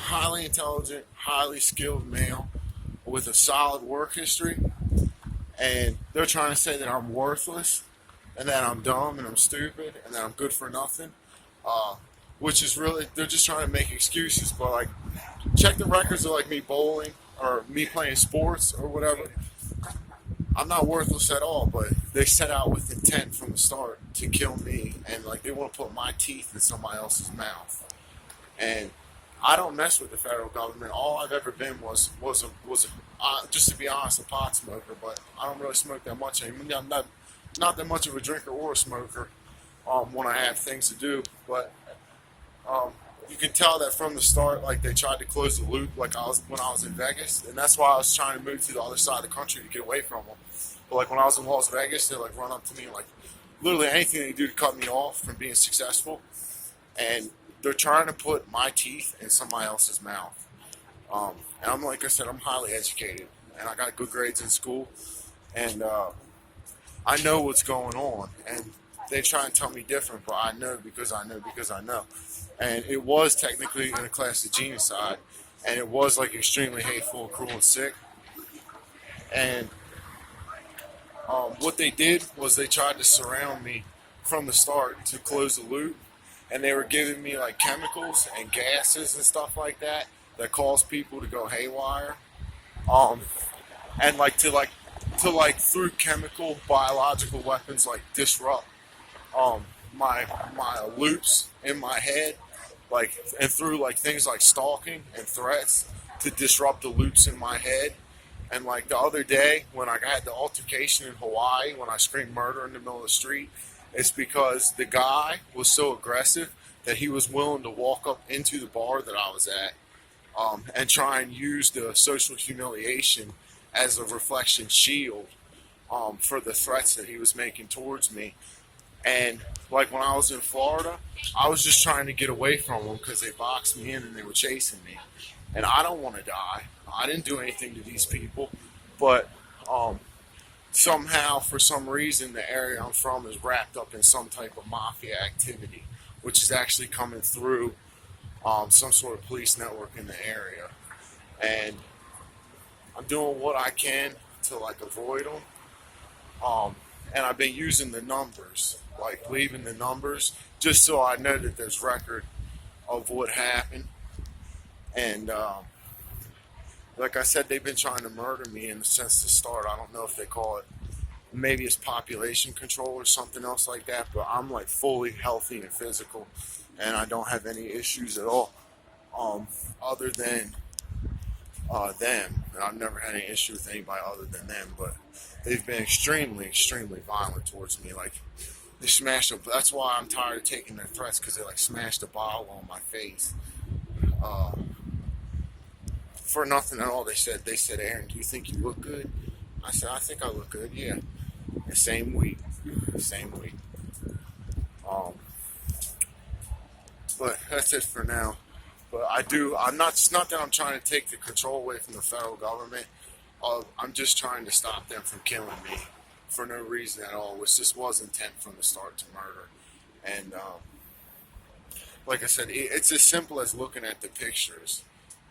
highly intelligent, highly skilled male with a solid work history, and they're trying to say that I'm worthless, and that I'm dumb and I'm stupid and that I'm good for nothing. Uh, which is really, they're just trying to make excuses. But like, check the records of like me bowling or me playing sports or whatever. I'm not worthless at all, but they set out with intent from the start to kill me, and like they want to put my teeth in somebody else's mouth. And I don't mess with the federal government. All I've ever been was just to be honest, a pot smoker. But I don't really smoke that much anymore. I'm not that much of a drinker or a smoker when I have things to do. But um, you can tell that from the start, like they tried to close the loop, like when I was in Vegas, and that's why I was trying to move to the other side of the country to get away from them. But like when I was in Las Vegas, they like run up to me and like literally anything they do to cut me off from being successful, and they're trying to put my teeth in somebody else's mouth. And I'm like I said, I'm highly educated, and I got good grades in school, and I know what's going on, and they try and tell me different, but I know because I know because I know. And it was technically in a class of genocide, and it was like extremely hateful, cruel, and sick. And what they did was they tried to surround me from the start to close the loop, and they were giving me like chemicals and gases and stuff like that that cause people to go haywire. Um, and like through chemical biological weapons like disrupt my loops in my head, like, and through like things like stalking and threats to disrupt the loops in my head. And like the other day when I had the altercation in Hawaii when I screamed murder in the middle of the street, it's because the guy was so aggressive that he was willing to walk up into the bar that I was at, and try and use the social humiliation as a reflection shield, for the threats that he was making towards me. And like when I was in Florida, I was just trying to get away from them because they boxed me in and they were chasing me. And I don't want to die. I didn't do anything to these people, but somehow, for some reason, the area I'm from is wrapped up in some type of mafia activity, which is actually coming through some sort of police network in the area. And I'm doing what I can to like avoid them. And I've been using the numbers, like leaving the numbers, just so I know that there's record of what happened. And like I said, they've been trying to murder me since the start. I don't know if they call it, maybe it's population control or something else like that, but I'm like fully healthy and physical, and I don't have any issues at all, other than them. And I've never had any issue with anybody other than them, but they've been extremely, extremely violent towards me. Like they smashed up. That's why I'm tired of taking their threats, because they like smashed a bottle on my face. For nothing at all. They said, Aaron, do you think you look good? I said, I think I look good. Yeah. The same week. Same week. But that's it for now. But I'm not, it's not that I'm trying to take the control away from the federal government. I'm just trying to stop them from killing me for no reason at all, which just was intent from the start to murder. And like I said, it's as simple as looking at the pictures.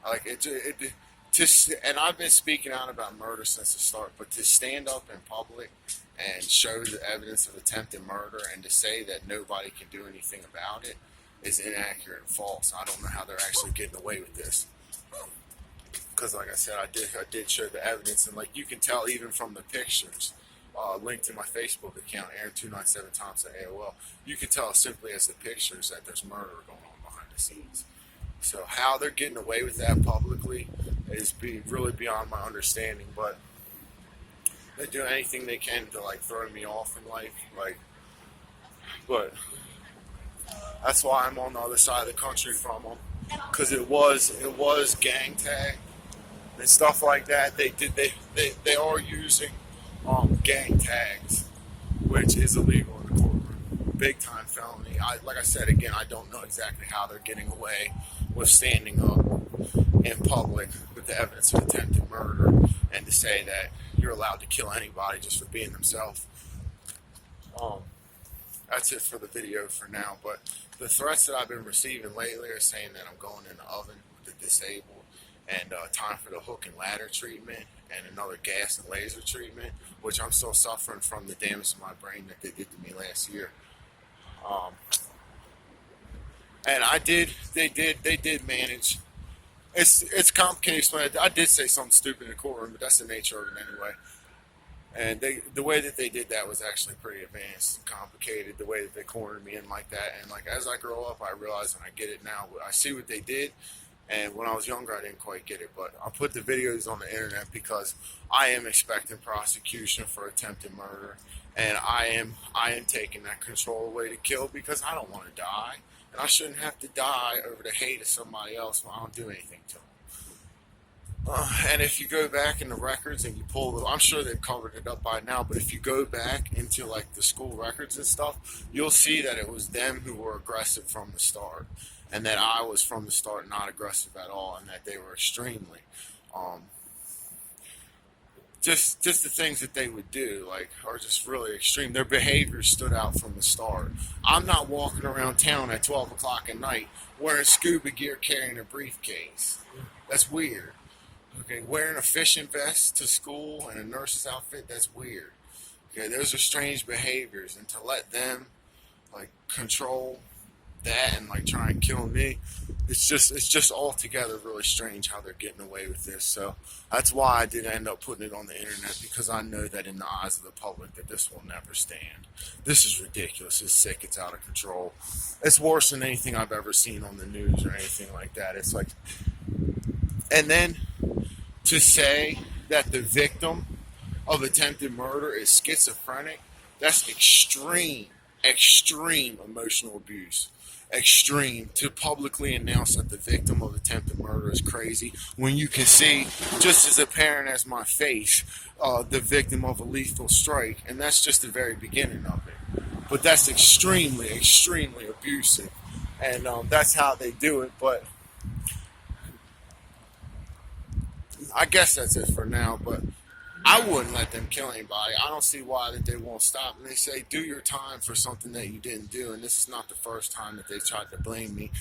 Like and I've been speaking out about murder since the start, but to stand up in public and show the evidence of attempted murder and to say that nobody can do anything about it is inaccurate and false. I don't know how they're actually getting away with this. Because like I said, I did show the evidence, and like you can tell even from the pictures, linked to my Facebook account, Aaron297 Thompson AOL, you can tell simply as the pictures that there's murder going on behind the scenes. So how they're getting away with that publicly is really beyond my understanding, but they do anything they can to like throw me off in life, like. But that's why I'm on the other side of the country from them, because it was gang tag and stuff like that. They are using gang tags, which is illegal in the courtroom, big time felony. Like I said again, I don't know exactly how they're getting away with standing up in public with the evidence of attempted murder and to say that you're allowed to kill anybody just for being themselves. That's it for the video for now, but the threats that I've been receiving lately are saying that I'm going in the oven with the disabled, and time for the hook and ladder treatment, and another gas and laser treatment, which I'm still suffering from the damage to my brain that they did to me last year. Um, and they did manage. It's complicated to explain. I did say something stupid in the courtroom, but that's the nature of it anyway. And the way that they did that was actually pretty advanced and complicated. The way that they cornered me in like that, and like as I grow up, I realize and I get it now. I see what they did, and when I was younger, I didn't quite get it. But I'll put the videos on the internet because I am expecting prosecution for attempted murder, and I am taking that control away to kill because I don't want to die, and I shouldn't have to die over the hate of somebody else when I don't do anything to them. And if you go back in the records and you pull them, I'm sure they've covered it up by now, but if you go back into like the school records and stuff, you'll see that it was them who were aggressive from the start, and that I was from the start not aggressive at all, and that they were extremely, just the things that they would do, like, are just really extreme. Their behavior stood out from the start. I'm not walking around town at 12 o'clock at night wearing scuba gear, carrying a briefcase. That's weird. Okay, wearing a fishing vest to school and a nurse's outfit, that's weird. Okay, those are strange behaviors, and to let them like control that and like try and kill me, it's just altogether really strange how they're getting away with this. So that's why I did end up putting it on the internet, because I know that in the eyes of the public that this will never stand. This is ridiculous. It's sick. It's out of control. It's worse than anything I've ever seen on the news or anything like that. It's like, and then to say that the victim of attempted murder is schizophrenic, that's extreme emotional abuse. Extreme. To publicly announce that the victim of attempted murder is crazy when you can see, just as apparent as my face, the victim of a lethal strike, and that's just the very beginning of it. But that's extremely abusive, and that's how they do it. But I guess that's it for now, but I wouldn't let them kill anybody. I don't see why that they won't stop. And they say, do your time for something that you didn't do. And this is not the first time that they tried to blame me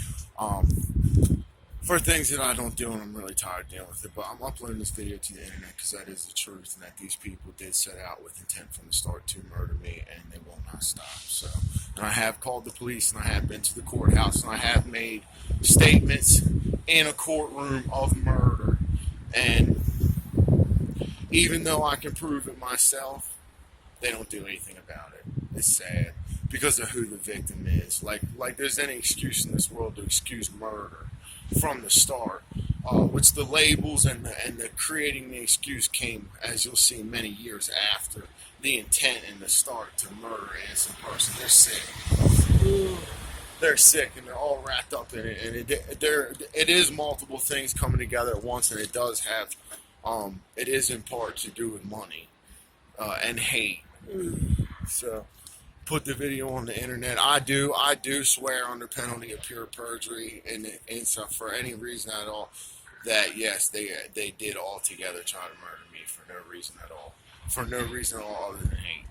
for things that I don't do, and I'm really tired of dealing with it. But I'm uploading this video to the internet because that is the truth, and that these people did set out with intent from the start to murder me, and they will not stop. So, and I have called the police, and I have been to the courthouse, and I have made statements in a courtroom of murder. And even though I can prove it myself, they don't do anything about it. It's sad because of who the victim is. Like there's any excuse in this world to excuse murder from the start, which the labels and the creating the excuse came, as you'll see, many years after the intent and the start to murder an innocent person. They're sick. They're sick, and they're all wrapped up in it, and it is multiple things coming together at once, and it does have, it is in part to do with money and hate. So, put the video on the internet. I do swear under penalty of pure perjury and stuff for any reason at all that yes, they did all together try to murder me for no reason at all, other than hate.